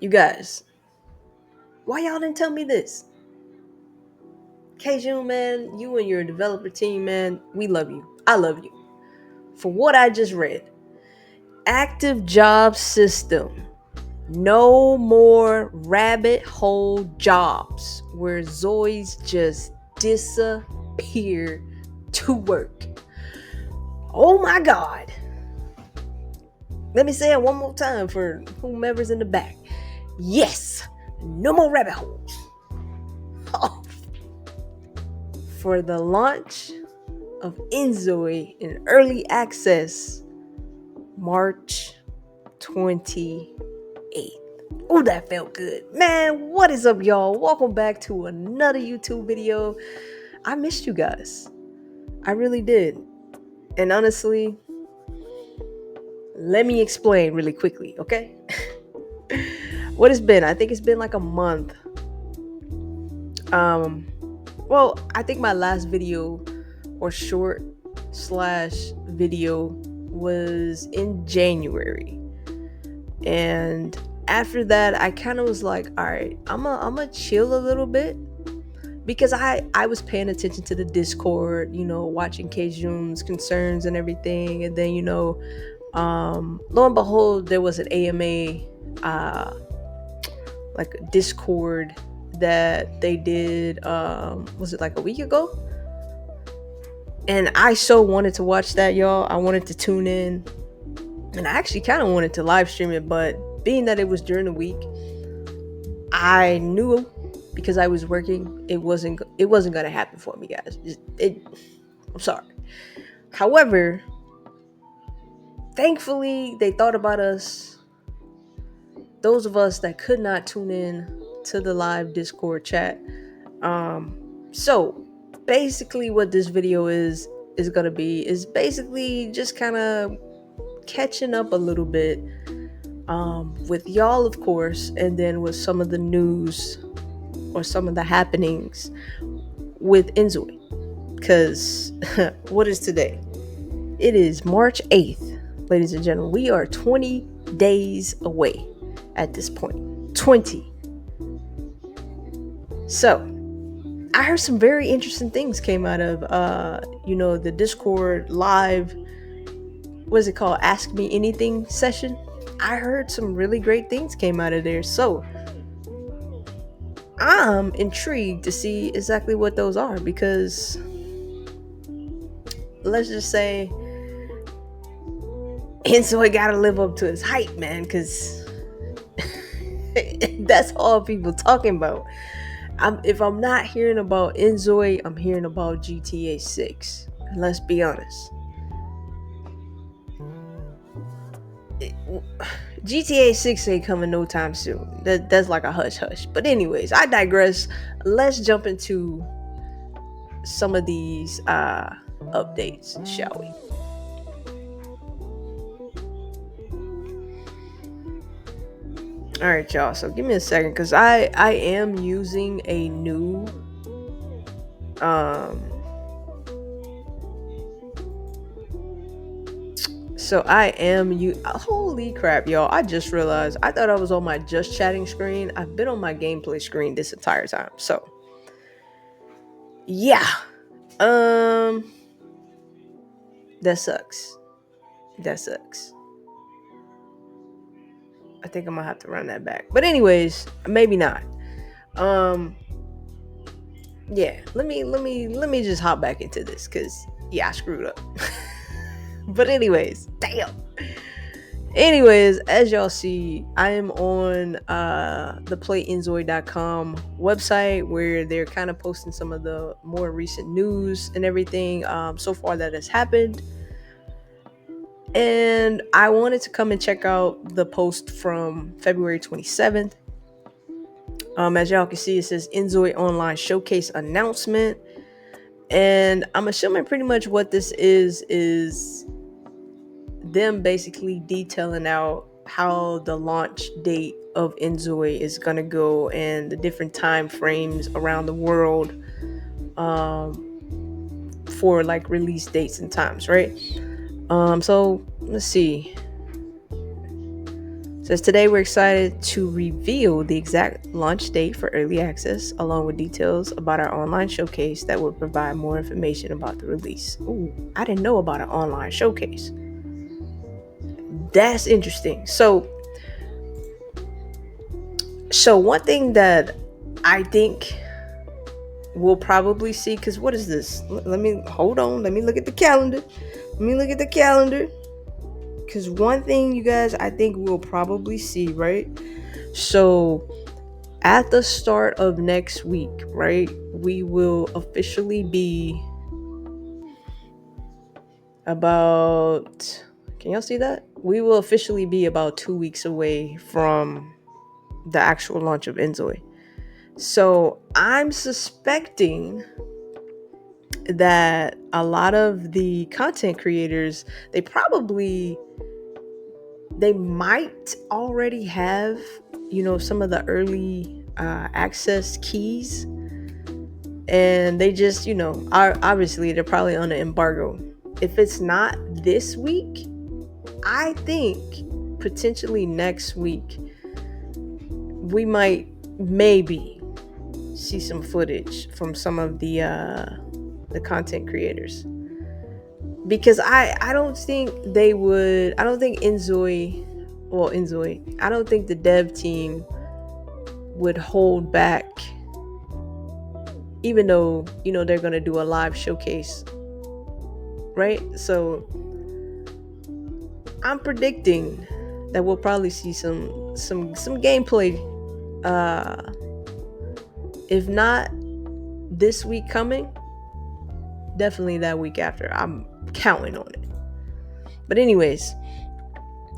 You guys, why y'all didn't tell me this? Kjun, man, you and your developer team, man, we love you. I love you. For what I just read, active job system. No more rabbit hole jobs where Zoids just disappear to work. Oh my God. Let me say it one more time for whomever's in the back. Yes, no more rabbit holes. Oh. For the launch of INZOI in early access, March 28th. Oh, that felt good. Man, what is up, y'all? Welcome back to another YouTube video. I missed you guys. I really did. And honestly, let me explain really quickly, okay? What it's been? I think it's been like a month. Well, I think my last video or short slash video was in January. And after that, I kind of was like, all right, I'm a chill a little bit because I was paying attention to the Discord, watching Kjun's concerns and everything. And then, lo and behold, there was an AMA, like a Discord that they did, was it like a week ago? And I so wanted to watch that, y'all. I wanted to tune in. And I actually kind of wanted to live stream it, but being that it was during the week, I knew because I was working, it wasn't going to happen for me, guys. I'm sorry. However, thankfully, they thought about us. Those of us that could not tune in to the live Discord chat. So basically what this video is going to be is basically just kind of catching up a little bit with y'all, of course, and then with some of the news or some of the happenings with INZOI. Because what is today? It is March 8th, ladies and gentlemen. We are 20 days away at this point. 20. So I heard some very interesting things came out of the Discord live, what is it called, Ask Me Anything session. I heard some really great things came out of there. So I'm intrigued to see exactly what those are, because let's just say INZOI gotta live up to his hype, man, because that's all people talking about. If I'm not hearing about INZOI, I'm hearing about GTA 6. And let's be honest. GTA 6 ain't coming no time soon. That's like a hush hush. But anyways, I digress. Let's jump into some of these updates, shall we? All right, y'all. So give me a second, because I am using a new So I am holy crap, y'all. I just realized I thought I was on my just chatting screen. I've been on my gameplay screen this entire time. So yeah. That sucks. That sucks. I think I'm gonna have to run that back. But anyways, maybe not. Yeah, let me just hop back into this, because yeah, I screwed up. But anyways, damn. Anyways, as y'all see, I am on the playinzoi.com website, where they're kind of posting some of the more recent news and everything so far that has happened. And I wanted to come and check out the post from February 27th. As y'all can see, it says INZOI Online Showcase Announcement. And I'm assuming pretty much what this is them basically detailing out how the launch date of INZOI is going to go, and the different time frames around the world for like release dates and times, right? So let's see. It Says today we're excited to reveal the exact launch date for early access, along with details about our online showcase that will provide more information about the release. Ooh, I didn't know about an online showcase. That's interesting. So one thing that I think we'll probably see, because what is this? Let me hold on. Let me look at the calendar. Because one thing, you guys, I think we'll probably see, right? So at the start of next week, right, we will officially be about, can y'all see that? We will officially be about 2 weeks away from the actual launch of INZOI. So I'm suspecting that a lot of the content creators, they might already have, some of the early access keys, and they just, are obviously they're probably on an embargo. If it's not this week, I think potentially next week we might maybe see some footage from some of the content creators, because I don't think they would. I don't think INZOI. I don't think the dev team would hold back, even though they're gonna do a live showcase, right? So I'm predicting that we'll probably see some gameplay. If not this week coming, definitely that week after. I'm counting on it. But anyways,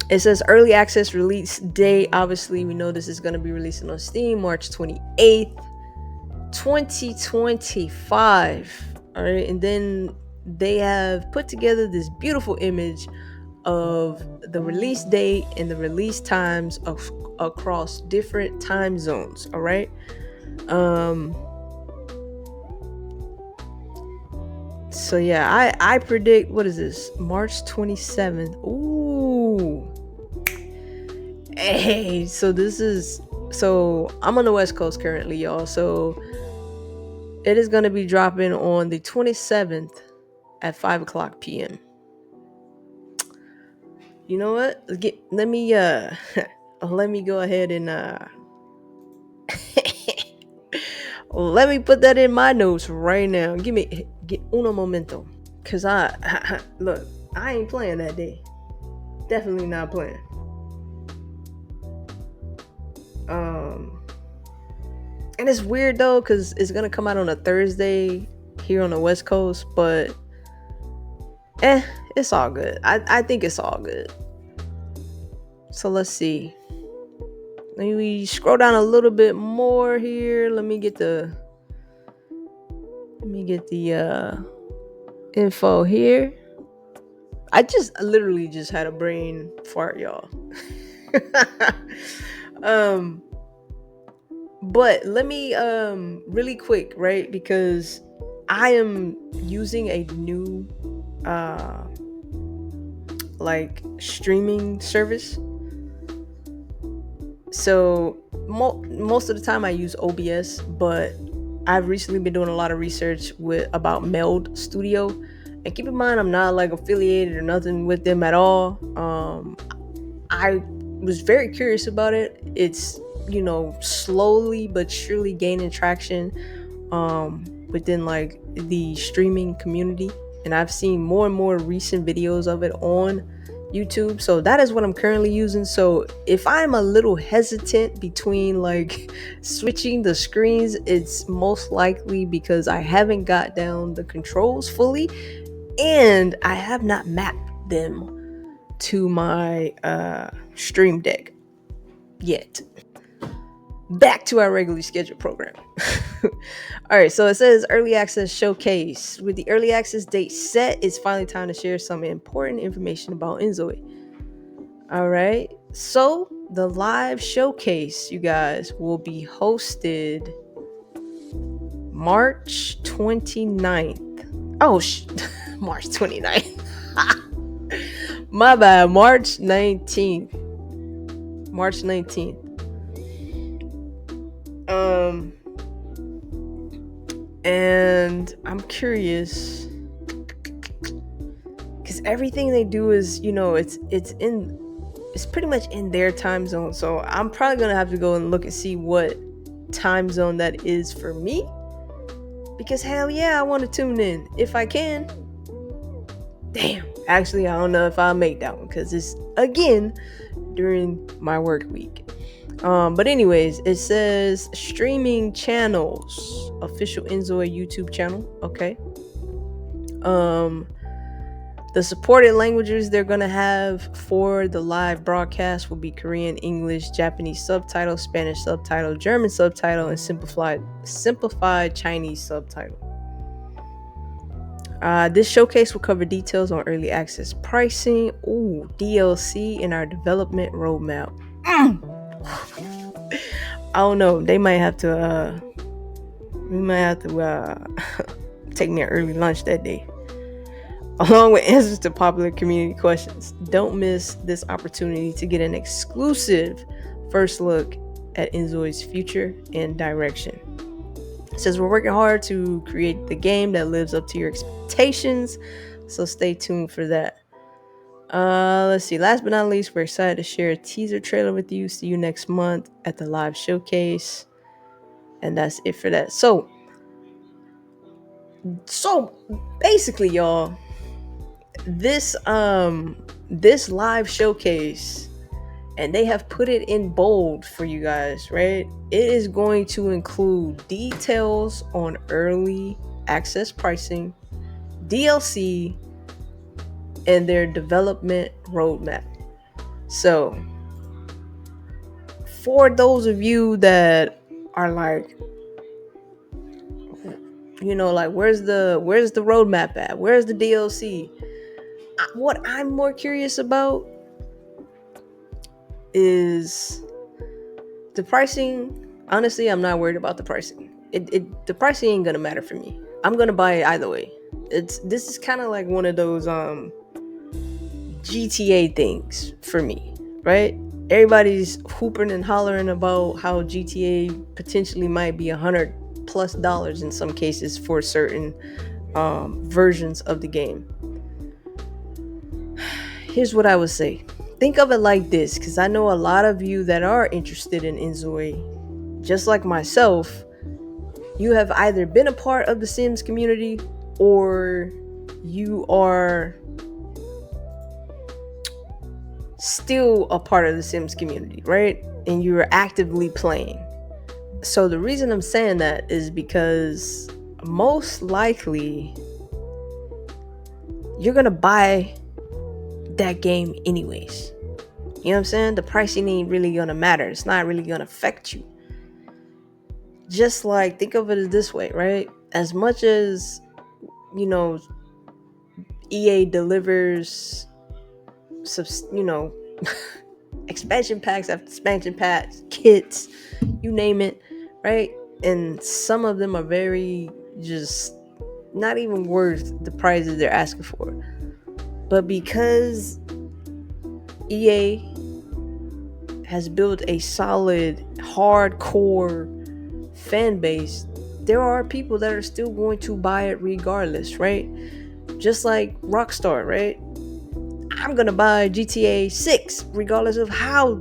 it says early access release date. Obviously, we know this is going to be releasing on Steam March 28th, 2025. All right. And then they have put together this beautiful image of the release date and the release times across different time zones. All right. So yeah, I predict, what is this? March 27th. Ooh. Hey, so I'm on the West Coast currently, y'all. So it is going to be dropping on the 27th at 5:00 p.m. You know what? Let me let me go ahead and let me put that in my notes right now. Get uno momento. Cause look, I ain't playing that day. Definitely not playing. And it's weird though, cause it's gonna come out on a Thursday here on the West Coast, but it's all good. I think it's all good. So let's see. Maybe scroll down a little bit more here. Let me get the info here. I literally just had a brain fart, y'all. But let me really quick, right? Because I am using a new like streaming service. So most of the time I use OBS, but I've recently been doing a lot of research about Meld Studio. And keep in mind, I'm not like affiliated or nothing with them at all. I was very curious about it. It's, slowly but surely gaining traction within like the streaming community. And I've seen more and more recent videos of it on YouTube. So that is what I'm currently using. So if I'm a little hesitant between like switching the screens, it's most likely because I haven't got down the controls fully and I have not mapped them to my Stream Deck yet. Back to our regularly scheduled program. All right, so it says early access showcase. With the early access date set, it's finally time to share some important information about INZOI. All right, so the live showcase, you guys, will be hosted March 29th. Oh, March 29th. My bad, March 19th. March 19th. Um, and I'm curious because everything they do is, it's pretty much in their time zone. So I'm probably gonna have to go and look and see what time zone that is for me. Because hell yeah, I want to tune in if I can. Damn. Actually, I don't know if I'll make that one because it's again during my work week. But anyways, it says streaming channels, official INZOI YouTube channel. Okay. The supported languages they're gonna have for the live broadcast will be Korean, English, Japanese subtitle, Spanish subtitle, German subtitle, and simplified Chinese subtitle. This showcase will cover details on early access pricing, DLC, and our development roadmap. I don't know. They might have to. We might have to take me an early lunch that day, along with answers to popular community questions. Don't miss this opportunity to get an exclusive first look at INZOI's future and direction. It says we're working hard to create the game that lives up to your expectations, so stay tuned for that. Let's see. Last but not least, we're excited to share a teaser trailer with you. See you next month at the live showcase, and that's it for that. So basically, y'all, this live showcase, and they have put it in bold for you guys, right? It is going to include details on early access pricing, DLC, and their development roadmap. So, for those of you that are like, like where's the roadmap at? Where's the DLC? What I'm more curious about is the pricing. Honestly, I'm not worried about the pricing. The pricing ain't gonna matter for me. I'm gonna buy it either way. This is kind of like one of those GTA things for me, right? Everybody's hooping and hollering about how GTA potentially might be $100+ in some cases for certain versions of the game. Here's what I would say. Think of it like this, because I know a lot of you that are interested in INZOI, just like myself, you have either been a part of the Sims community or you are still a part of the Sims community, right? And you're actively playing. So the reason I'm saying that is because most likely you're gonna buy that game anyways. You know what I'm saying? The pricing ain't really gonna matter. It's not really gonna affect you. Just like, think of it this way, right? As much as, EA delivers expansion packs after expansion packs, kits, you name it, right? And some of them are very just not even worth the prices they're asking for. But because EA has built a solid, hardcore fan base, there are people that are still going to buy it regardless, right? Just like Rockstar, right? I'm gonna buy GTA 6 regardless of how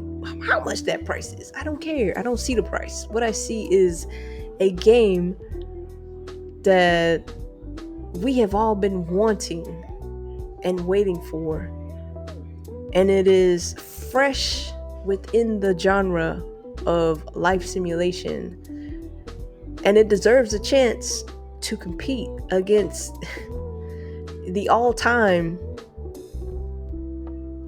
much that price is. I don't care. I don't see the price. What I see is a game that we have all been wanting and waiting for, and it is fresh within the genre of life simulation, and it deserves a chance to compete against the all-time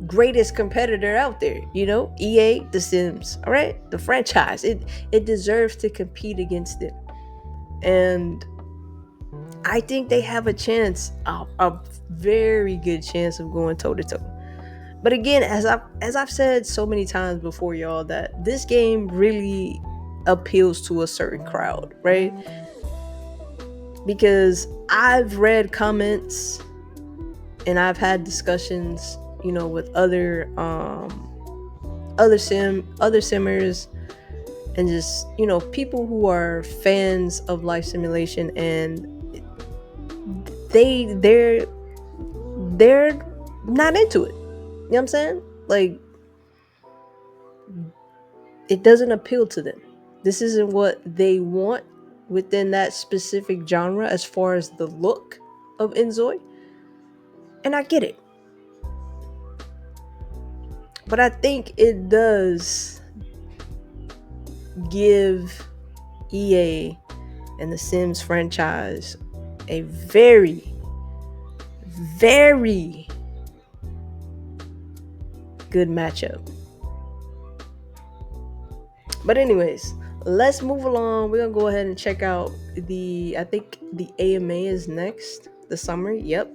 greatest competitor out there, EA, The Sims, all right? The franchise, it deserves to compete against it. And I think they have a chance, a very good chance of going toe to toe. But again, as I've said so many times before, y'all, that this game really appeals to a certain crowd, right? Because I've read comments and I've had discussions, with other other simmers, and just people who are fans of life simulation, and they they're they're not into it. You know what I'm saying? Like, it doesn't appeal to them. This isn't what they want within that specific genre as far as the look of INZOI. And I get it. But I think it does give EA and the Sims franchise a very, very good matchup. But anyways, let's move along. We're gonna go ahead and check out I think the AMA is next. The summary, yep.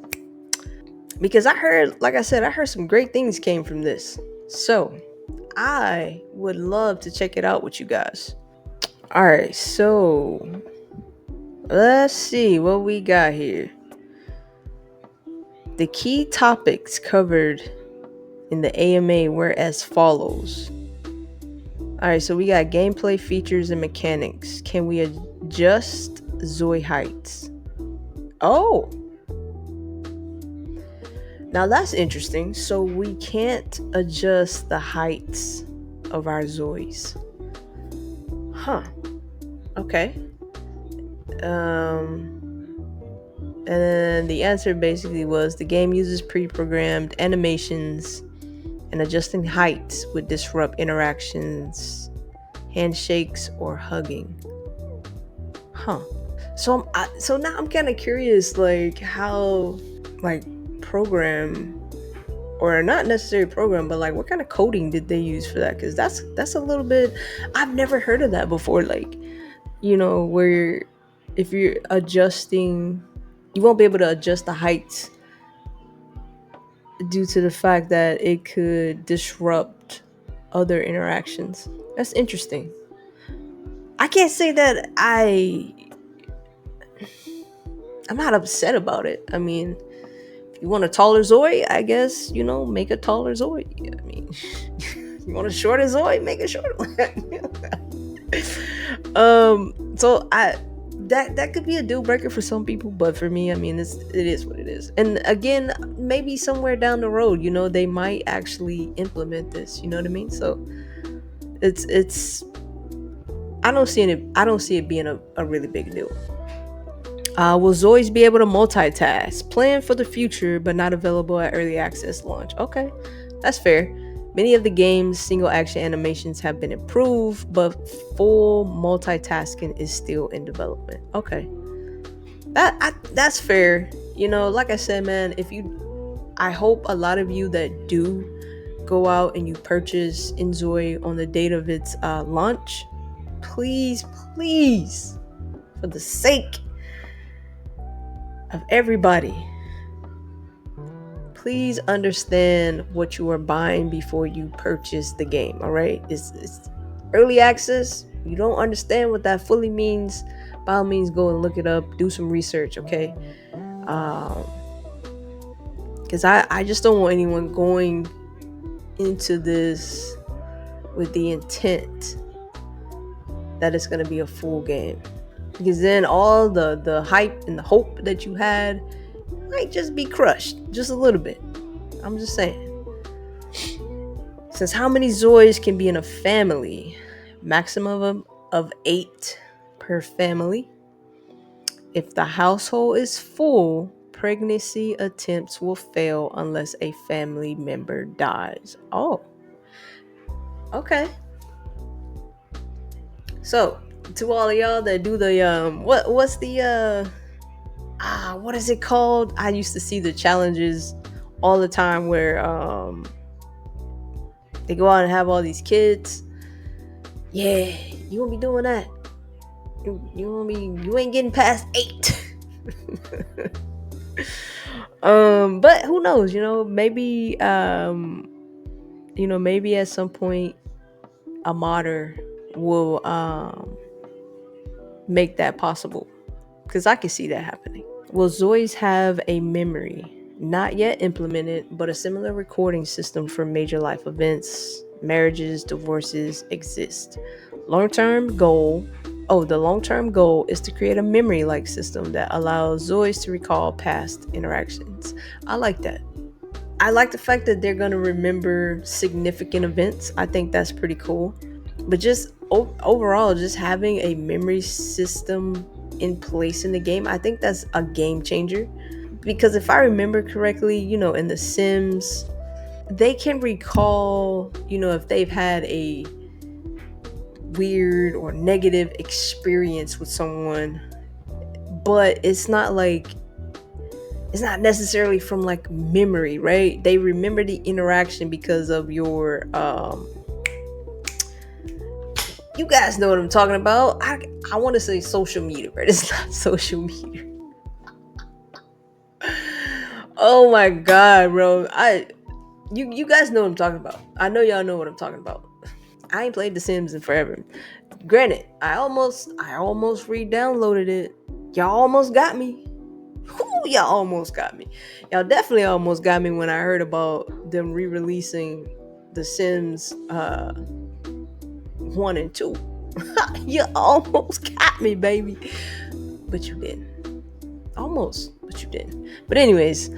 Because I heard, like I said, I heard some great things came from this. So I would love to check it out with you guys. Alright, so let's see what we got here. The key topics covered in the AMA were as follows. Alright, so we got gameplay features and mechanics. Can we adjust Zoi heights? Oh, now that's interesting. So we can't adjust the heights of our Zois. Huh. Okay. And then the answer basically was the game uses pre-programmed animations, and adjusting heights would disrupt interactions, handshakes, or hugging. Huh. So now I'm kind of curious, like how, like, program, or not necessarily program, but like what kind of coding did they use for that? Because that's a little bit. I've never heard of that before. Like, where if you're adjusting, you won't be able to adjust the heights due to the fact that it could disrupt other interactions. That's interesting. I can't say that I'm not upset about it. I mean, if you want a taller Zoe, I guess, make a taller Zoe. I mean, you want a shorter Zoe, make a shorter one. So that could be a deal breaker for some people, but for me, I mean, it is what it is. And again, maybe somewhere down the road, they might actually implement this. You know what I mean? So it's I don't see it being a really big deal. Will Zoids be able to multitask? Planned for the future, but not available at early access launch. Okay, that's fair. Many of the game's single action animations have been improved, but full multitasking is still in development. Okay, that's fair. Like I said, man, I hope a lot of you that do go out and you purchase INZOI on the date of its launch, please, for the sake of everybody, please understand what you are buying before you purchase the game. All right, it's early access. You don't understand what that fully means, by all means go and look it up, do some research. Okay, because I just don't want anyone going into this with the intent that it's going to be a full game, because then all the hype and the hope that you had might just be crushed just a little bit. I'm just saying. Since how many Zoids can be in a family? Maximum of 8 per family. If the household is full, pregnancy attempts will fail unless a family member dies. Oh, okay. So, to all of y'all that do the what's the what is it called? I used to see the challenges all the time where they go out and have all these kids. Yeah, you won't be doing that. You ain't getting past 8. But who knows, maybe maybe at some point a modder will make that possible, because I can see that happening. Will Zoids have a memory? Not yet implemented, but a similar recording system for major life events. marriages, divorces exist. Long term goal. Oh, the long term goal is to create a memory like system that allows Zoids to recall past interactions. I like that. I like the fact that they're going to remember significant events. I think that's pretty cool. But just overall, just having a memory system in place in the game, I think that's a game changer. Because if I remember correctly, in The Sims, they can recall, if they've had a weird or negative experience with someone, but it's not necessarily from like memory, right? They remember the interaction because of your you guys know what I'm talking about. I want to say social media, but it's not social media. Oh my god, bro. You guys know what I'm talking about. I know y'all know what I'm talking about. I ain't played The Sims in forever. Granted, I almost re-downloaded it. Y'all almost got me. Whew, y'all almost got me. Y'all definitely almost got me when I heard about them re-releasing The Sims 1 and 2. You almost got me, baby. But you didn't. Almost, but you didn't. But anyways,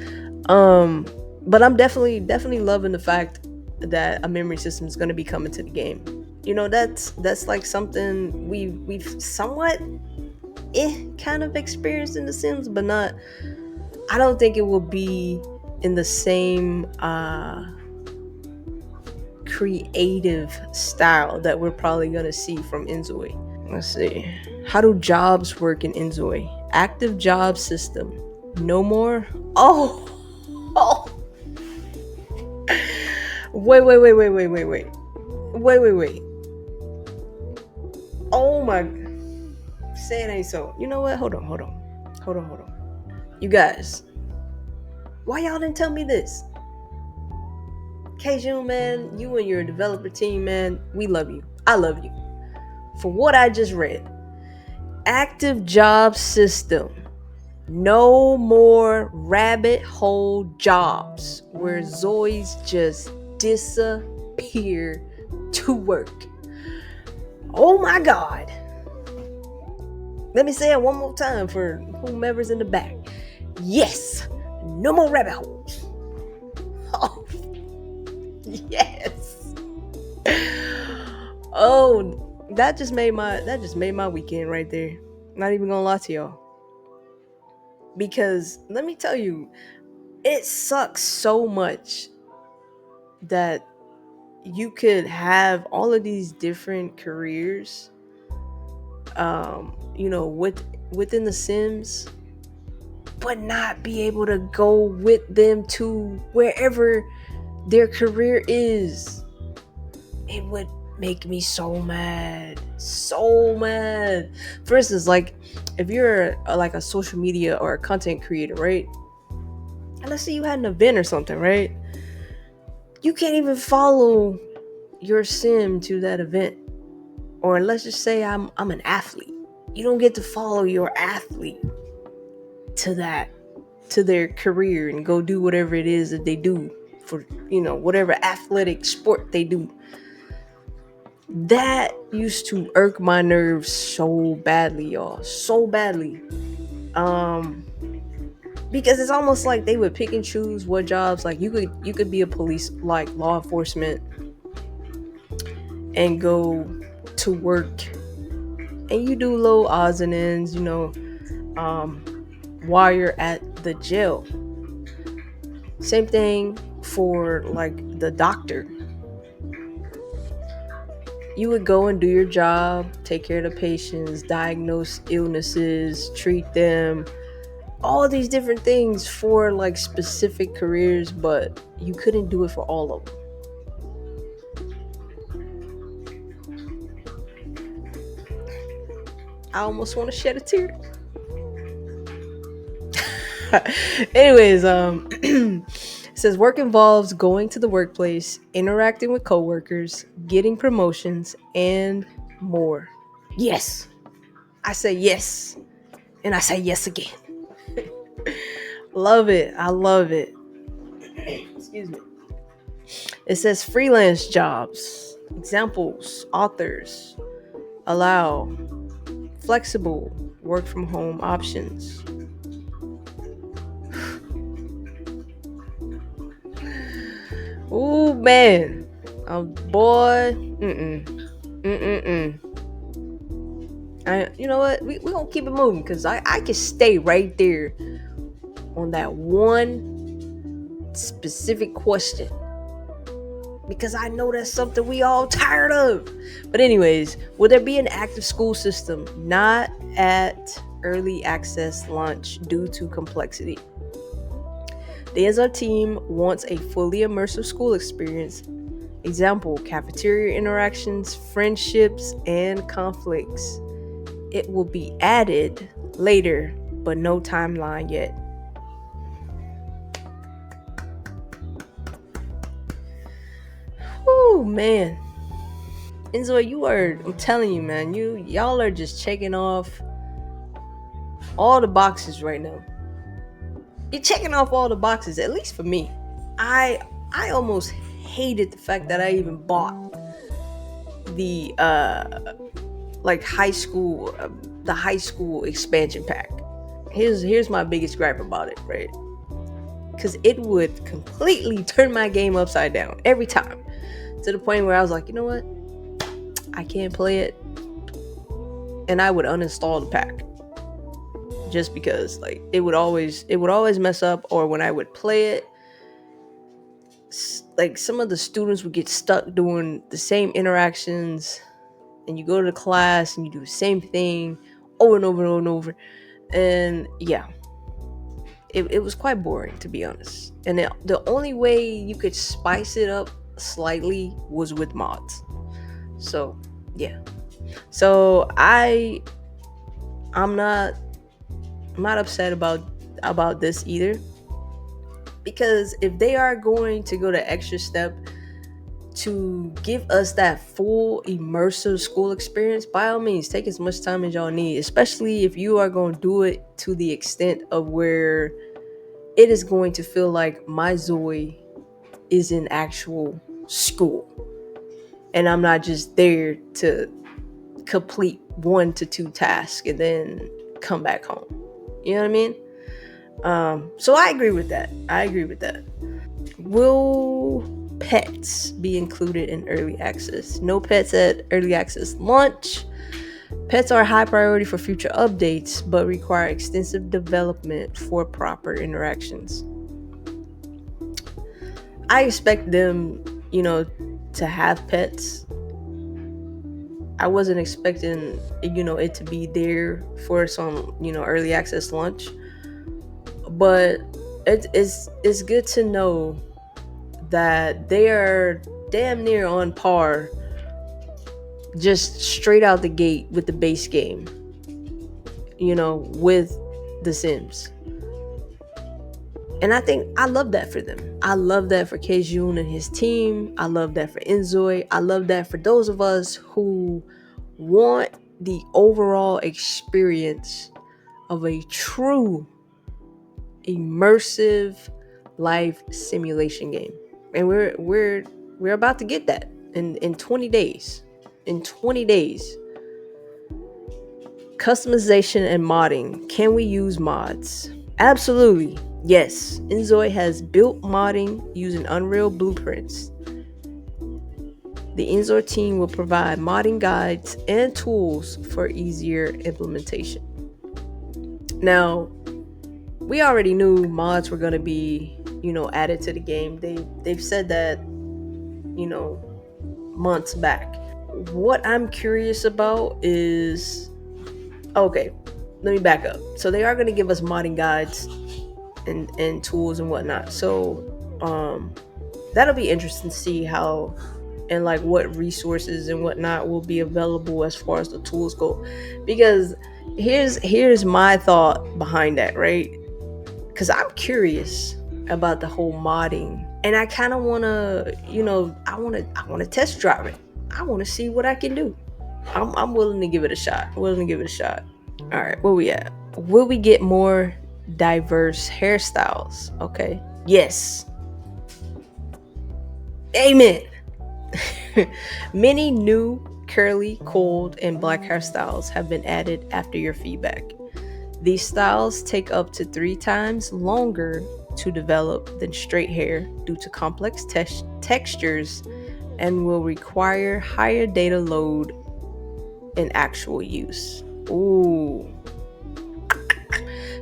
um, but I'm definitely loving the fact that a memory system is going to be coming to the game. That's like something we've somewhat kind of experienced in The Sims, but not. I don't think it will be in the same creative style that we're probably gonna see from INZOI. Let's see. How do jobs work in INZOI? Active job system. No more. Oh, oh. Wait. Oh my. Say it ain't so. You know what? Hold on. You guys, why y'all didn't tell me this? Kjun, man, you and your developer team, man, we love you. I love you. For what I just read, active job system. No more rabbit hole jobs where Zoids just disappear to work. Oh my God. Let me say it one more time for whomever's in the back. Yes, no more rabbit holes. Oh, yes. Oh, that just made my weekend right there. Not even gonna lie to y'all. Because let me tell you, it sucks so much that you could have all of these different careers within the Sims, but not be able to go with them to wherever their career is. It would make me so mad. So mad. For instance, like if you're like a social media or a content creator, right? And let's say you had an event or something, right? You can't even follow your sim to that event. Or let's just say I'm an athlete. You don't get to follow your athlete to their career and go do whatever it is that they do for whatever athletic sport they do. That used to irk my nerves so badly, y'all. So badly. Um because it's almost like they would pick and choose what jobs. Like you could be a police, like law enforcement, and go to work and you do little odds and ends, um while you're at the jail. Same thing for like the doctor. You would go and do your job, take care of the patients, diagnose illnesses, treat them, all these different things for like specific careers, but you couldn't do it for all of them. I almost want to shed a tear. Anyways, it says work involves going to the workplace, interacting with coworkers, getting promotions, and more. Yes. I say yes. And I say yes again. Love it. I love it. Excuse me. It says freelance jobs. Examples, authors allow flexible work from home options. Ooh, man. Boy. Mm-mm. You know what? We gonna keep it moving because I can stay right there on that one specific question because I know that's something we all tired of. But anyways, will there be an active school system not at early access launch due to complexity? The INZOI team wants a fully immersive school experience. Example, cafeteria interactions, friendships, and conflicts. It will be added later, but no timeline yet. Oh man. Enzo, I'm telling you, man, y'all are just checking off all the boxes right now. You're checking off all the boxes, at least for me. I almost hated the fact that I even bought the like the high school expansion pack. Here's my biggest gripe about it, right? Because it would completely turn my game upside down every time, to the point where I was like, you know what? I can't play it, and I would uninstall the pack just because like it would always mess up, or when I would play it, like some of the students would get stuck doing the same interactions, and you go to the class and you do the same thing over and over and over and over, and yeah, it was quite boring, to be honest. And the only way you could spice it up slightly was with mods. So yeah, so I'm not upset about this either, because if they are going to go the extra step to give us that full immersive school experience, by all means take as much time as y'all need, especially if you are going to do it to the extent of where it is going to feel like my Zoe is in actual school and I'm not just there to complete 1 to 2 tasks and then come back home. You know what I mean? So I agree with that. Will pets be included in early access? No pets at early access launch. Pets are a high priority for future updates, but require extensive development for proper interactions. I expect them, to have pets. I wasn't expecting, it to be there for some, early access launch. But it's good to know that they are damn near on par, just straight out the gate with the base game, with The Sims. And I love that for them. I love that for Kejun and his team. I love that for INZOI. I love that for those of us who want the overall experience of a true immersive life simulation game. And we're about to get that in 20 days. In 20 days. Customization and modding. Can we use mods? Absolutely. Yes. INZOI has built modding using Unreal blueprints. The INZOI team will provide modding guides and tools for easier implementation. Now, we already knew mods were going to be, added to the game. They've said that, months back. What I'm curious about is, okay, let me back up. So they are going to give us modding guides and tools and whatnot. So that'll be interesting to see how and like what resources and whatnot will be available as far as the tools go. Because here's my thought behind that, right? Because I'm curious about the whole modding, and I kind of want to, I want to test drive it. I want to see what I can do. I'm willing to give it a shot. All right, where we at? Will we get more diverse hairstyles? Okay. Yes. Amen. Many new curly, cold, and black hairstyles have been added after your feedback. These styles take up to 3 times longer to develop than straight hair due to complex textures and will require higher data load in actual use. Ooh.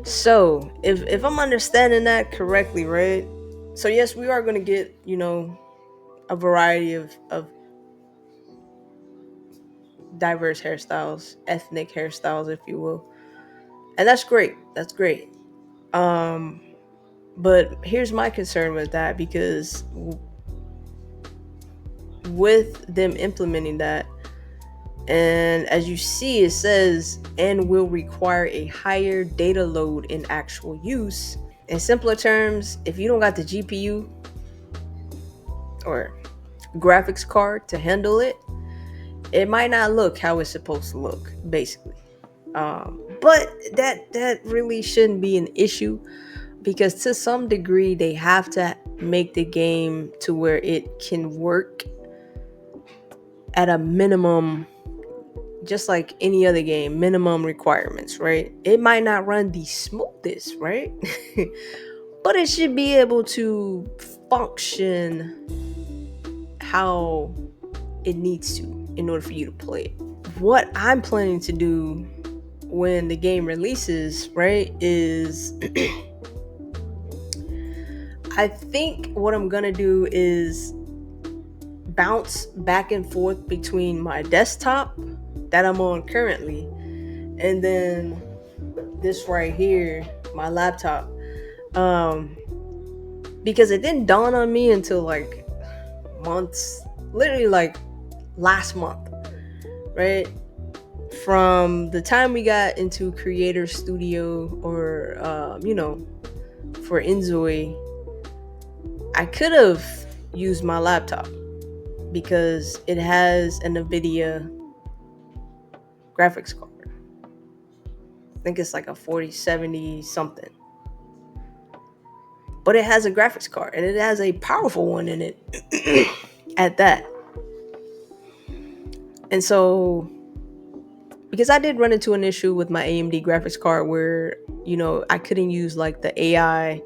So, if I'm understanding that correctly, right? So yes, we are going to get, a variety of diverse hairstyles, ethnic hairstyles, if you will. And that's great. That's great. Um but here's my concern with that, because with them implementing that, and as you see, it says and will require a higher data load in actual use. In simpler terms, if you don't got the GPU or graphics card to handle it, it might not look how it's supposed to look, basically. But that really shouldn't be an issue, because to some degree they have to make the game to where it can work at a minimum, just like any other game, minimum requirements, right? It might not run the smoothest, right? But it should be able to function how it needs to in order for you to play it. What I'm planning to do when the game releases, right, is I think what I'm gonna do is bounce back and forth between my desktop that I'm on currently and then this right here, my laptop. Um, because it didn't dawn on me until like months, literally like last month, right? From the time we got into Creator Studio, or for INZOI, I could have used my laptop because it has an NVIDIA graphics card. I think it's like a 4070 something. But it has a graphics card, and it has a powerful one in it at that. And so, because I did run into an issue with my AMD graphics card where, I couldn't use like the AI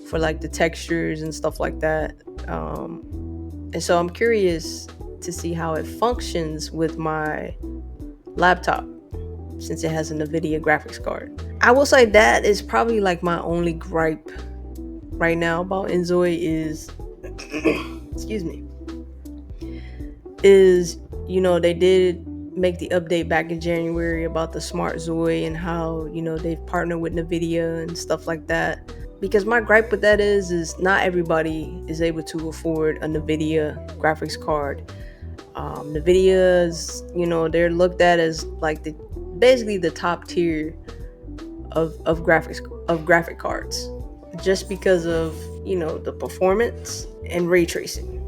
for like the textures and stuff like that. And so I'm curious to see how it functions with my laptop, since it has an NVIDIA graphics card. I will say that is probably like my only gripe right now about INZOI is, excuse me, is, they did make the update back in January about the smart Zoi and how, they've partnered with NVIDIA and stuff like that. Because my gripe with that is not everybody is able to afford a NVIDIA graphics card. NVIDIA's, they're looked at as like basically the top tier of graphic cards, just because of the performance and ray tracing.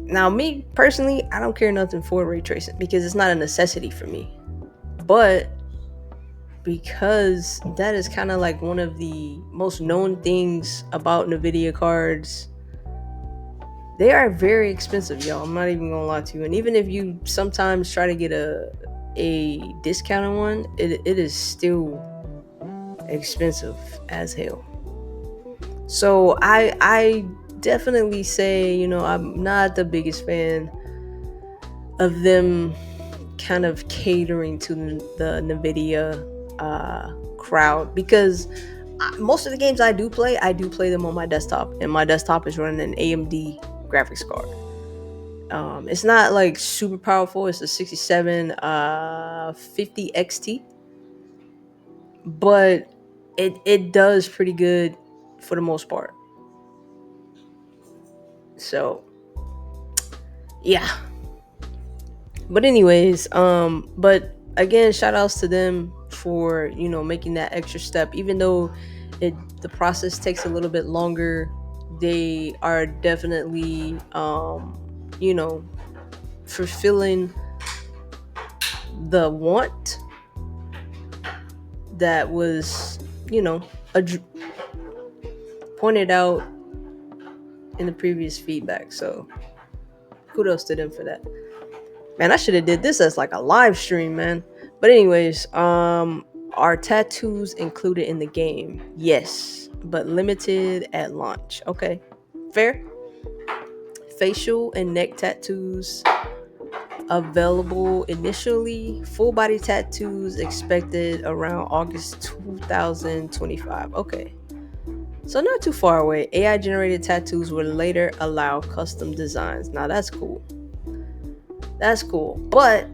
Now, me personally, I don't care nothing for ray tracing because it's not a necessity for me. But because that is kind of like one of the most known things about NVIDIA cards, they are very expensive, y'all. I'm not even gonna lie to you. And even if you sometimes try to get a discounted one, it is still expensive as hell. So I definitely say, I'm not the biggest fan of them kind of catering to the NVIDIA crowd, because most of the games I do play them on my desktop, and my desktop is running an AMD graphics card. It's not like super powerful. It's a 6750 XT, but it does pretty good for the most part. So yeah. But anyways, but again, shout outs to them for, making that extra step. Even though the process takes a little bit longer, they are definitely fulfilling the want that was, pointed out in the previous feedback. So kudos to them for that. Man, I should have did this as like a live stream, man. But anyways, are tattoos included in the game? Yes, but limited at launch. Okay, fair. Facial and neck tattoos available initially. Full body tattoos expected around August 2025. Okay, so not too far away. AI generated tattoos will later allow custom designs. Now that's cool. That's cool. But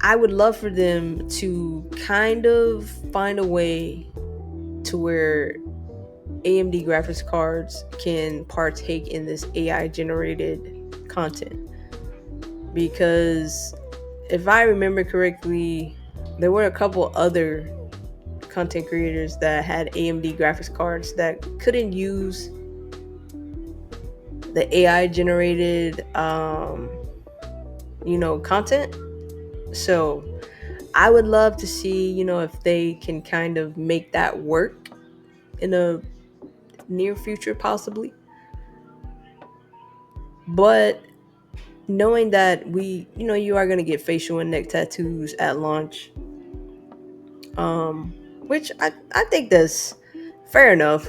I would love for them to kind of find a way to where AMD graphics cards can partake in this AI generated content. Because if I remember correctly, there were a couple other content creators that had AMD graphics cards that couldn't use the AI generated content. So I would love to see, if they can kind of make that work in a near future, possibly. But knowing that you are going to get facial and neck tattoos at launch, which I think that's fair enough.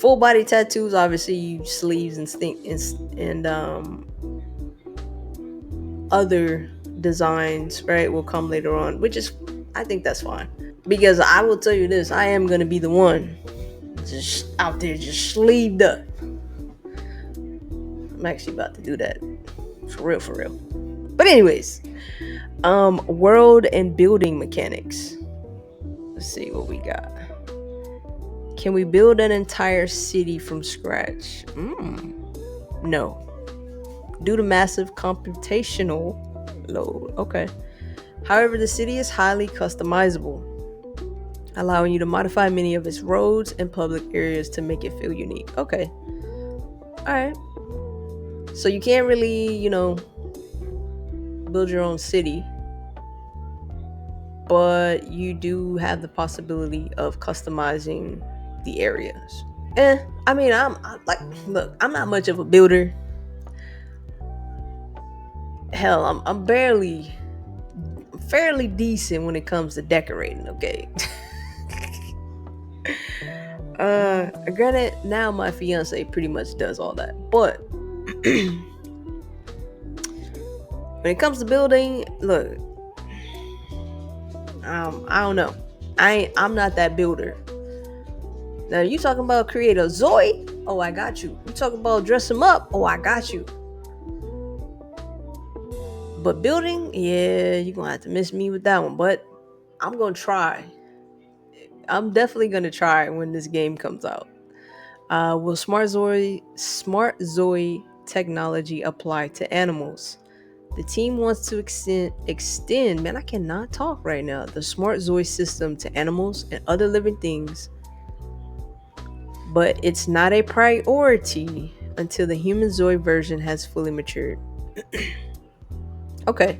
Full body tattoos, obviously, sleeves and other designs, right, will come later on, which is, I think that's fine. Because I will tell you this, I am going to be the one just out there just sleeved up. I'm actually about to do that. For real, for real. But anyways, world and building mechanics. Let's see what we got. Can we build an entire city from scratch? No. Due to massive computational load. Okay. However, the city is highly customizable, allowing you to modify many of its roads and public areas to make it feel unique. Okay. All right. So you can't really, build your own city, but you do have the possibility of customizing the areas. I mean, I'm like, look, I'm not much of a builder. Hell, I'm fairly decent when it comes to decorating, okay? Granted, now my fiance pretty much does all that, but when it comes to building, look, I don't know. I'm not that builder. Now you talking about create a Zoe? Oh, I got you. You talking about dress them up? Oh, I got you. But building, yeah, you're gonna have to miss me with that one. But I'm gonna try. I'm definitely gonna try when this game comes out. Will smart Zoe technology apply to animals? The team wants to extend, man, I cannot talk right now, the smart Zoe system to animals and other living things, but it's not a priority until the human Zoe version has fully matured. Okay.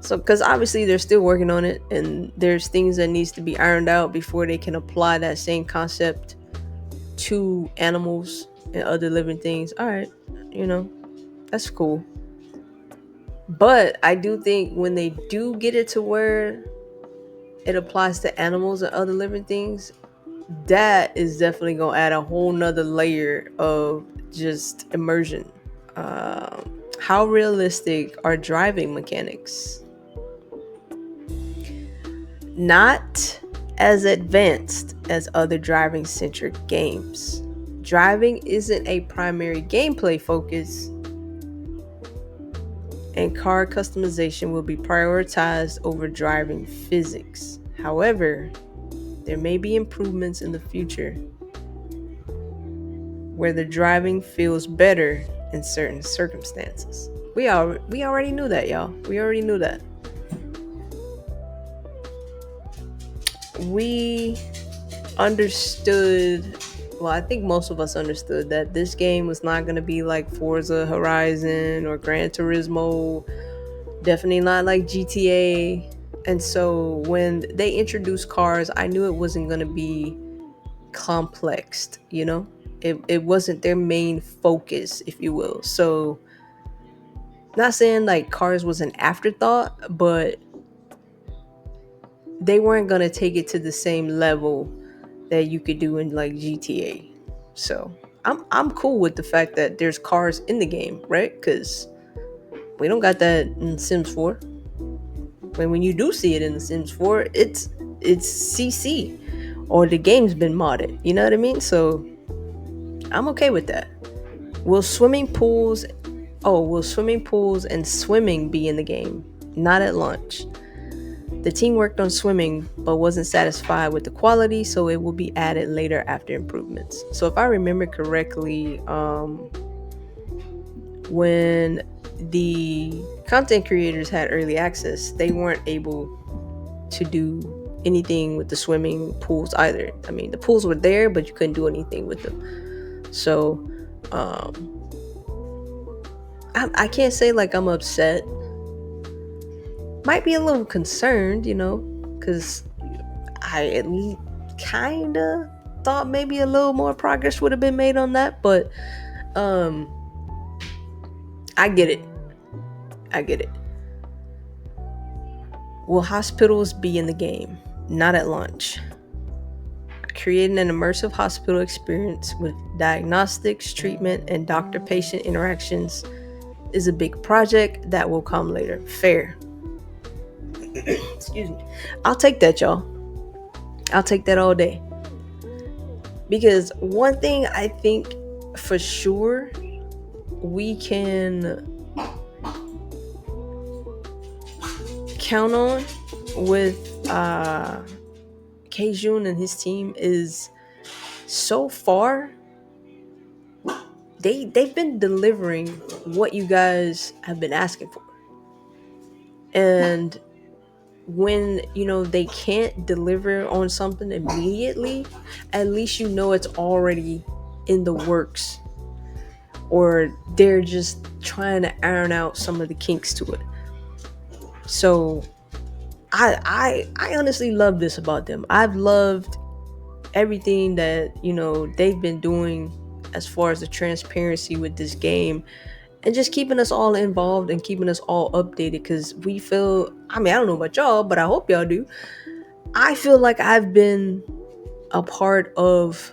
So, because obviously they're still working on it, and there's things that needs to be ironed out before they can apply that same concept to animals and other living things. All right, that's cool. But I do think when they do get it to where it applies to animals and other living things, that is definitely gonna add a whole nother layer of just immersion. How realistic are driving mechanics? Not as advanced as other driving centric games. Driving isn't a primary gameplay focus, and car customization will be prioritized over driving physics. However, there may be improvements in the future where the driving feels better in certain circumstances. We already knew that, y'all. We already knew that. We understood, well, I think most of us understood that this game was not going to be like Forza Horizon or Gran Turismo, definitely not like GTA. And so when they introduced cars, I knew it wasn't going to be complex, It wasn't their main focus, if you will. So, not saying like cars was an afterthought, but they weren't gonna take it to the same level that you could do in like GTA. So I'm cool with the fact that there's cars in the game, right? Because we don't got that in Sims 4. When you do see it in the Sims 4, it's CC or the game's been modded. You know what I mean? So I'm okay with that. Will swimming pools will swimming pools and swimming be in the game? Not at launch. The team worked on swimming but wasn't satisfied with the quality, so it will be added later after improvements. So if I remember correctly, when the content creators had early access, they weren't able to do anything with the swimming pools either. I mean, the pools were there, but you couldn't do anything with them. So I can't say like I'm upset. Might be a little concerned, because I kind of thought maybe a little more progress would have been made on that, but um I get it. I get it. Will hospitals be in the game? Not at launch. Creating an immersive hospital experience with diagnostics, treatment, and doctor-patient interactions is a big project that will come later. Fair. Excuse me. I'll take that, y'all. I'll take that all day. Because one thing I think for sure we can count on with Kejun and his team is, so far they've been delivering what you guys have been asking for. And when they can't deliver on something immediately, at least it's already in the works, or they're just trying to iron out some of the kinks to it. So I honestly love this about them. I've loved everything that they've been doing as far as the transparency with this game, and just keeping us all involved and keeping us all updated, because we feel, I don't know about y'all, but I hope y'all do, I feel like I've been a part of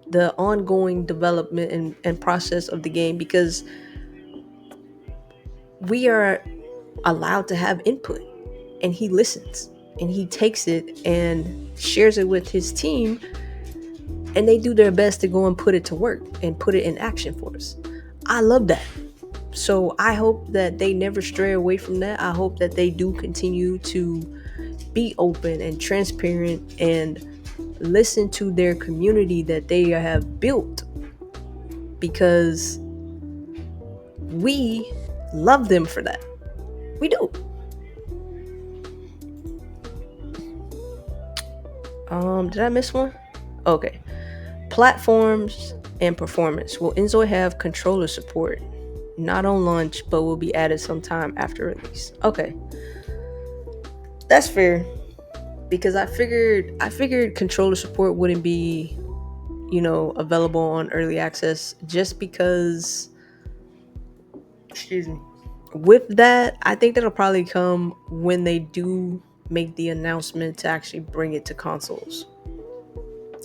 the ongoing development and process of the game, because we are allowed to have input, and he listens and he takes it and shares it with his team, and they do their best to go and put it to work and put it in action for us. I love that. So I hope that they never stray away from that. I hope that they do continue to be open and transparent and listen to their community that they have built, because we love them for that. We do. Did I miss one? Okay. Platforms and performance. Will INZOI have controller support? Not on launch, but will be added sometime after release. Okay. That's fair. Because I figured controller support wouldn't be, available on early access, just because, excuse me. With that, I think that'll probably come when they do make the announcement to actually bring it to consoles.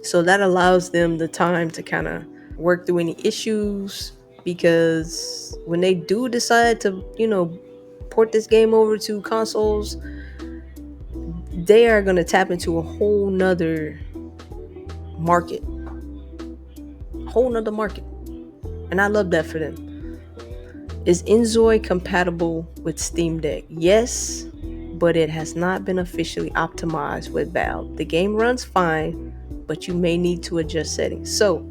So that allows them the time to kind of work through any issues, because when they do decide to, port this game over to consoles, they are going to tap into a whole nother market. And I love that for them. Is INZOI compatible with Steam Deck? Yes, but it has not been officially optimized with Valve. The game runs fine, but you may need to adjust settings. So,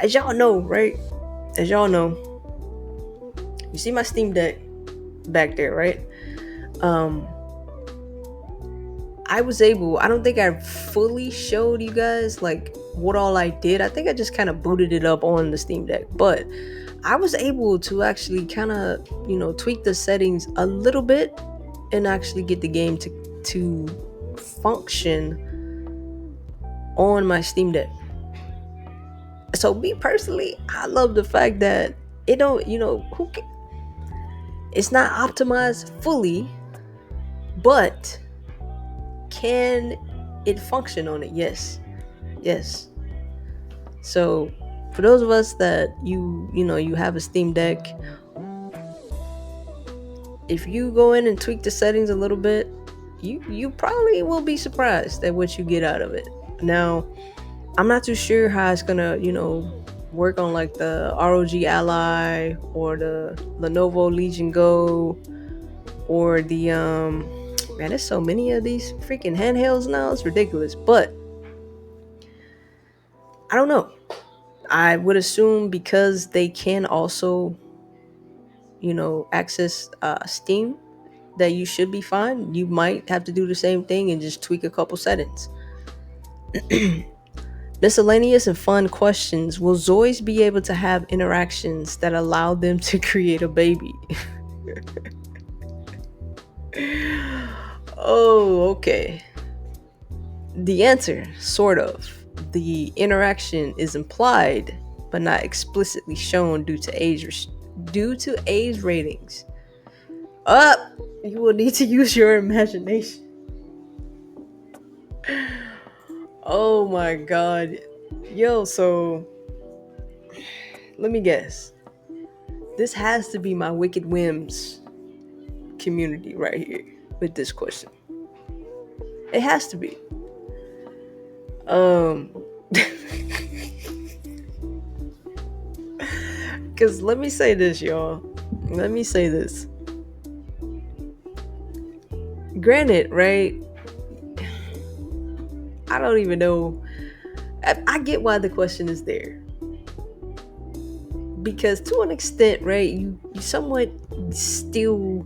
as y'all know, right? You see my Steam Deck back there, right? I don't think I fully showed you guys like what all I did. I think I just kind of booted it up on the Steam Deck, but I was able to actually kind of, tweak the settings a little bit and actually get the game to function on my Steam Deck. So me personally, I love the fact that it don't, it's not optimized fully, but can it function on it? Yes. Yes. So for those of us that you have a Steam Deck, if you go in and tweak the settings a little bit, you probably will be surprised at what you get out of it. Now, I'm not too sure how it's gonna, work on like the ROG Ally or the Lenovo Legion Go or the man, there's so many of these freaking handhelds now, it's ridiculous. But I don't know. I would assume because they can also, access Steam, that you should be fine. You might have to do the same thing and just tweak a couple settings. Miscellaneous and fun questions. Will Zoids be able to have interactions that allow them to create a baby? Oh, okay. The answer, sort of. The interaction is implied, but not explicitly shown due to age ratings. Up, you will need to use your imagination. Oh my god. Yo, so let me guess. This has to be my Wicked Whims community right here with this question. It has to be. Um Cause let me say this, y'all. Let me say this. Granted, right? I don't even know. I get why the question is there. Because to an extent, right, you somewhat still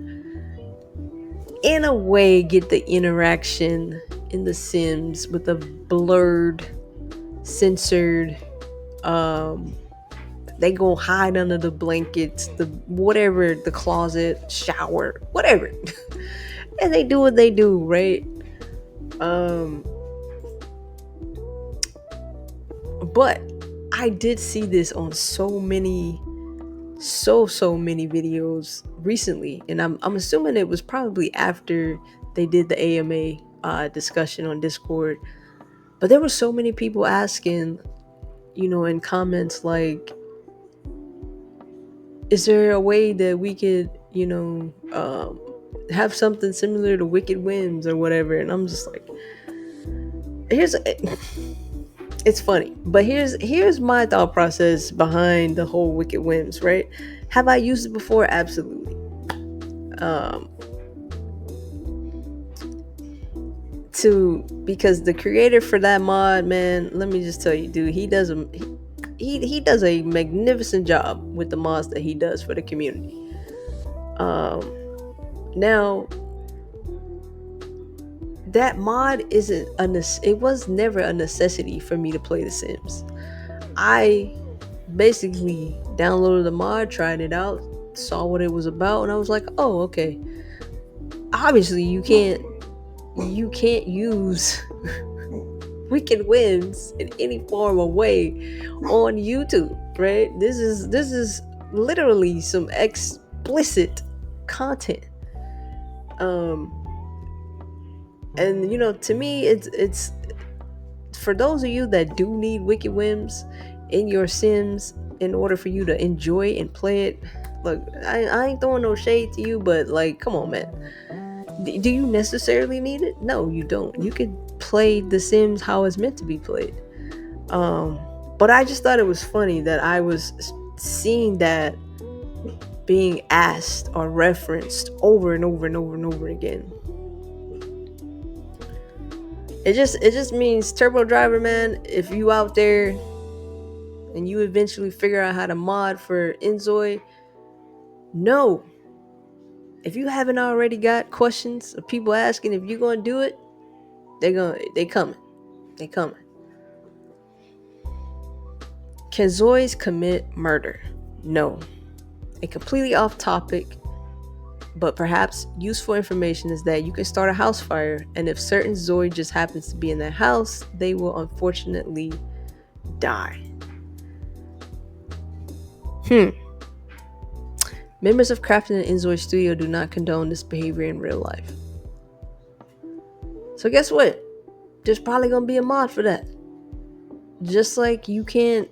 in a way get the interaction in the Sims with a blurred, censored, um they go hide under the blankets, the whatever, the closet, shower, whatever. And they do what they do, right? um but I did see this on so many videos recently, and I'm assuming it was probably after they did the AMA discussion on Discord. But there were so many people asking, in comments like, is there a way that we could, have something similar to Wicked Whims or whatever? And I'm just like, here's it's funny, but here's my thought process behind the whole Wicked Whims, right? Have I used it before? Absolutely. um because the creator for that mod, man, let me just tell you, dude, he does a magnificent job with the mods that he does for the community. um Now, that mod isn't it was never a necessity for me to play The Sims. I basically downloaded the mod, tried it out, saw what it was about, and I was like, oh, okay. Obviously, you can't use Wicked Whims in any form or way on YouTube, right? This is literally some explicit content. Um and to me, it's for those of you that do need Wicked Whims in your Sims in order for you to enjoy and play it. Look, I ain't throwing no shade to you, but like, come on, man. Do you necessarily need it? No, you don't. You could play The Sims how it's meant to be played. um but I just thought it was funny that I was seeing that being asked or referenced over and over and over and over again. It just means, Turbo Driver, man, if you out there and you eventually figure out how to mod for INZOI, no. If you haven't already got questions of people asking if you're gonna do it, they coming. They coming. Can Zoids commit murder? No. A completely off topic, but perhaps useful information is that you can start a house fire, and if certain Zoid just happens to be in that house, they will unfortunately die. Hmm. Members of Crafton and INZOI Studio do not condone this behavior in real life. So guess what? There's probably gonna be a mod for that. Just like you can't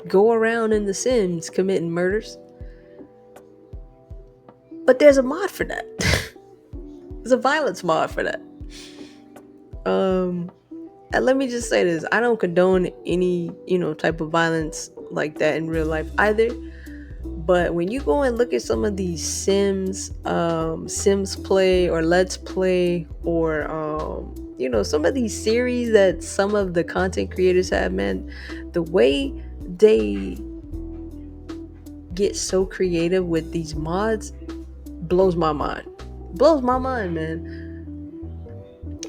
go around in The Sims committing murders. But there's a mod for that. There's a violence mod for that. And let me just say this. I don't condone any, type of violence like that in real life either. But when you go and look at some of these Sims play or Let's Play or some of these series that some of the content creators have, man, the way they get so creative with these mods blows my mind. Blows my mind, man.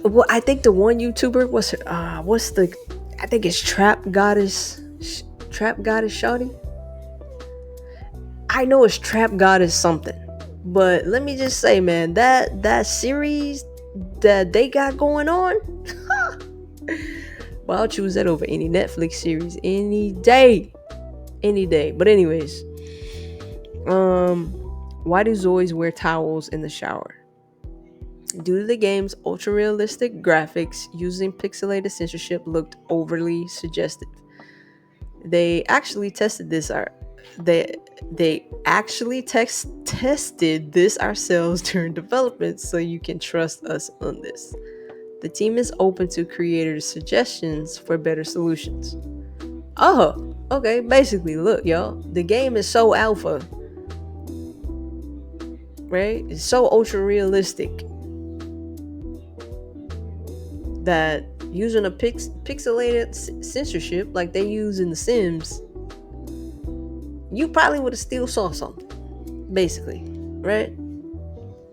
Well, I think the one YouTuber I think it's Trap Goddess Shawty. I know it's Trap Goddess something. But let me just say, man, that series that they got going on, well, I'll choose that over any Netflix series any day. Any day. But anyways, why do Zoids wear towels in the shower? Due to the game's ultra-realistic graphics, using pixelated censorship looked overly suggestive. They actually tested this tested this ourselves during development, so you can trust us on this. The team is open to creators' suggestions for better solutions. Oh, okay. Basically, look, y'all. The game is so alpha, right? It's so ultra realistic that using a pixelated censorship like they use in The Sims, you probably would have still saw something, basically, right?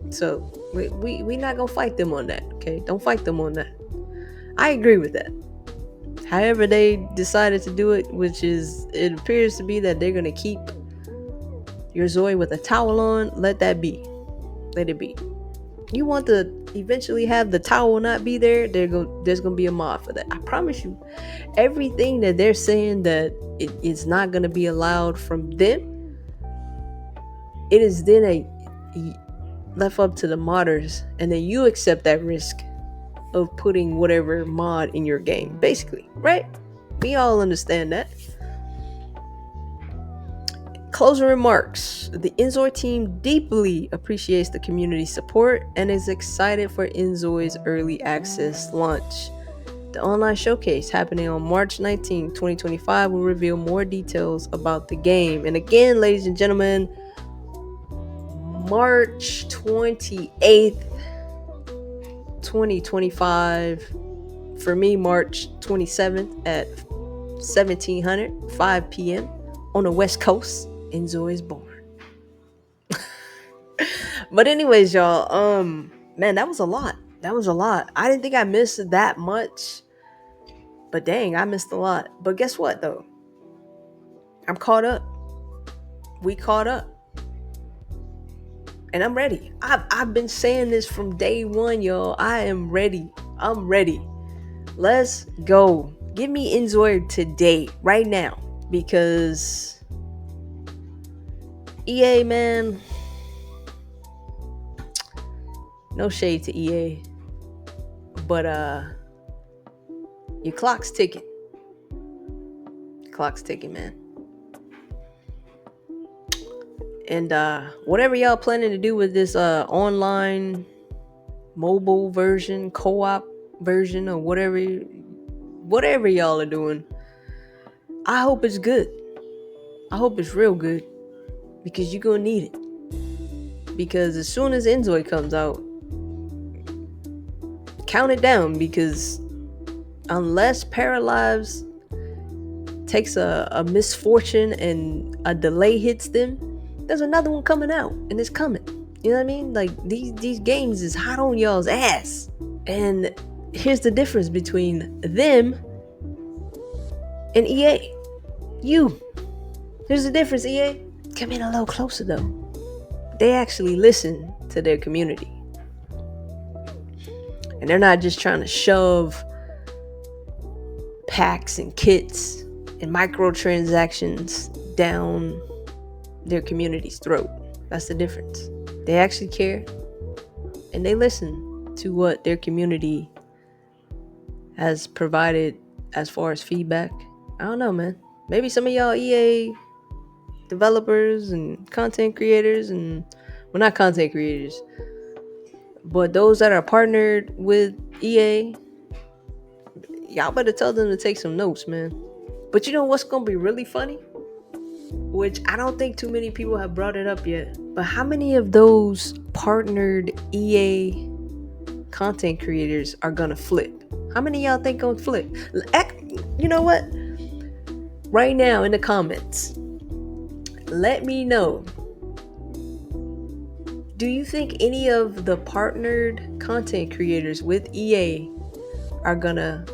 So we not gonna fight them on that, okay? Don't fight them on that. I agree with that. However they decided to do it, which is, it appears to be that they're gonna keep your Zoe with a towel on, let that be. Let it be. You want to eventually have the towel not be there, there's gonna be a mod for that. I promise you. Everything that they're saying that it's not gonna be allowed from them, it is then left up to the modders, and then you accept that risk of putting whatever mod in your game, basically, right? We all understand that. Closing remarks. The INZOI team deeply appreciates the community support and is excited for INZOI's early access launch. The online showcase happening on March 19, 2025 will reveal more details about the game. And again, ladies and gentlemen, March 28th, 2025. For me, March 27th at 1700, 5 p.m. on the West Coast. INZOI is born. But anyways, y'all, man, that was a lot. I didn't think I missed that much, but dang, I missed a lot. But guess what, though? I'm caught up. We caught up. And I'm ready. I've been saying this from day one, y'all. I am ready. I'm ready. Let's go. Give me INZOI today, right now. Because EA, man, no shade to EA, but your clock's ticking. Man. And whatever y'all planning to do with this online mobile version, co-op version, or whatever y'all are doing, I hope it's good. I hope it's real good, because you're gonna need it. Because as soon as INZOI comes out, count it down, because unless Paralives takes a misfortune and a delay hits them, there's another one coming out, and it's coming. You know what I mean? Like, these games is hot on y'all's ass. And here's the difference between them and EA. Here's the difference, EA. Come in a little closer, though. They actually listen to their community. And they're not just trying to shove packs and kits and microtransactions down their community's throat. That's the difference. They actually care and they listen to what their community has provided as far as feedback. I don't know, man. Maybe some of y'all EA developers and content creators, and well, not content creators, but those that are partnered with EA, y'all better tell them to take some notes, man. But you know what's gonna be really funny? Which I don't think too many people have brought it up yet. But how many of those partnered EA content creators are gonna flip? How many of y'all think gonna flip? You know what? Right now in the comments, let me know. Do you think any of the partnered content creators with EA are gonna